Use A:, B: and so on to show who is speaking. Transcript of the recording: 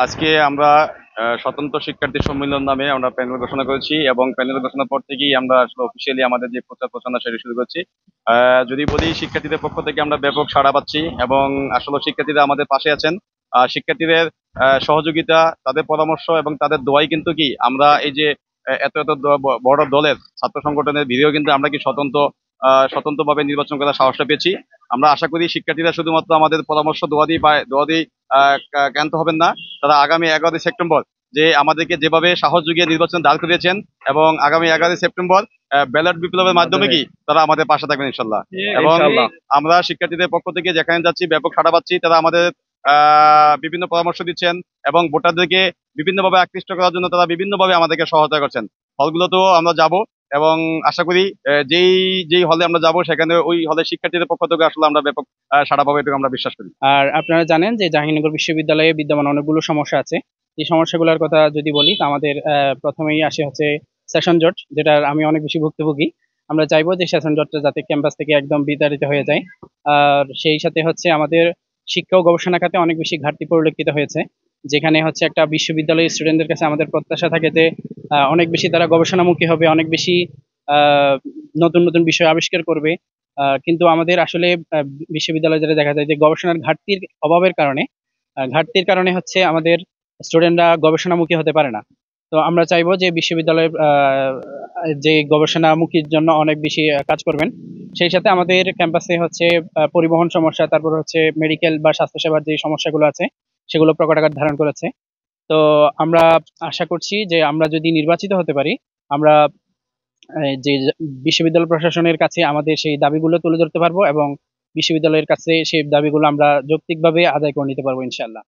A: আজকে আমরা স্বতন্ত্র শিক্ষার্থী সম্মেলন নামে আমরা প্যানেল ঘোষণা করেছি এবং প্যানেল ঘোষণার পর থেকেই আমরা আসলে অফিসিয়ালি আমাদের যে প্রচার প্রচারণা সেটা শুরু করছি। যদি বলি, শিক্ষার্থীদের পক্ষ থেকে আমরা ব্যাপক সাড়া পাচ্ছি এবং আসলে শিক্ষার্থীরা আমাদের পাশে আছেন। শিক্ষার্থীদের সহযোগিতা, তাদের পরামর্শ এবং তাদের দোয়াই কিন্তু কি আমরা এই যে এত এত বড় দলের ছাত্র সংগঠনের ভিড়েও কিন্তু আমরা কি স্বতন্ত্রভাবে নির্বাচন করার সাহসটা পেয়েছি। আমরা আশা করি শিক্ষার্থীরা শুধুমাত্র আমাদের পরামর্শ দোয়া দিয়ে ক্ষান্ত হবেন না। তারা আগামী 11ই সেপ্টেম্বর যে আমাদেরকে যেভাবে সাহস জুগিয়ে নির্বাচন দাঁড় করিয়েছেন, এবং আগামী 11ই সেপ্টেম্বর ব্যালট বিপ্লবের মাধ্যমে কি তারা আমাদের পাশে থাকবেন ইনশাল্লাহ। এবং
B: ইনশাআল্লাহ।
A: আমরা শিক্ষার্থীদের পক্ষ থেকে যেখানে যাচ্ছি ব্যাপক সাড়া পাচ্ছি। তারা আমাদের বিভিন্ন পরামর্শ দিচ্ছেন এবং ভোটারদেরকে বিভিন্নভাবে আকৃষ্ট করার জন্য তারা বিভিন্নভাবে আমাদেরকে সহায়তা করছেন। হলগুলোতেও আমরা যাব এবং আশা করি যেই যেই হলে আমরা যাব সেখানে ওই হলের শিক্ষার্থীদের পক্ষ থেকে আসলে আমরা ব্যাপক সাড়া পাবো, এটুকু আমরা বিশ্বাস করি।
B: আর আপনারা জানেন যে জাহাঙ্গীরনগর বিশ্ববিদ্যালয়ে বিদ্যমান অনেকগুলো সমস্যা আছে। এই সমস্যাগুলোর কথা যদি বলি, তো আমাদের প্রথমেই আসে হচ্ছে সেশন জট, যেটার আমি অনেক বেশি ভুক্তভোগী। আমরা চাইবো যে সেশন জটটা যাতে ক্যাম্পাস থেকে একদম বিতাড়িত হয়ে যায়। আর সেই সাথে হচ্ছে আমাদের শিক্ষা ও গবেষণা খাতে অনেক বেশি ঘাটতি পরিলক্ষিত হয়েছে, যেখানে হচ্ছে একটা বিশ্ববিদ্যালয়ের স্টুডেন্টদের কাছে আমাদের প্রত্যাশা থাকে যে অনেক বেশি তারা গবেষণামুখী হবে, অনেক বেশি আহ, নতুন নতুন বিষয় আবিষ্কার করবে। কিন্তু আমাদের আসলে বিশ্ববিদ্যালয়ে যেটা দেখা যায় যে গবেষণার ঘাটতির কারণে হচ্ছে আমাদের স্টুডেন্টরা গবেষণামুখী হতে পারে না। তো আমরা চাইবো যে বিশ্ববিদ্যালয়ের যে গবেষণামুখীর জন্য অনেক বেশি কাজ করবেন। সেই সাথে আমাদের ক্যাম্পাসে হচ্ছে পরিবহন সমস্যা, তারপর হচ্ছে মেডিকেল বা স্বাস্থ্যসেবার যে সমস্যাগুলো আছে সেগুলো প্রকট আকার ধারণ করেছে। তো আমরা আশা করছি যে আমরা যদি নির্বাচিত হতে পারি, আমরা যে বিশ্ববিদ্যালয় প্রশাসনের কাছে আমাদের সেই দাবিগুলো তুলে ধরতে পারবো এবং বিশ্ববিদ্যালয়ের কাছে সেই দাবিগুলো আমরা যৌক্তিকভাবে আদায় করে নিতে পারবো ইনশাল্লাহ।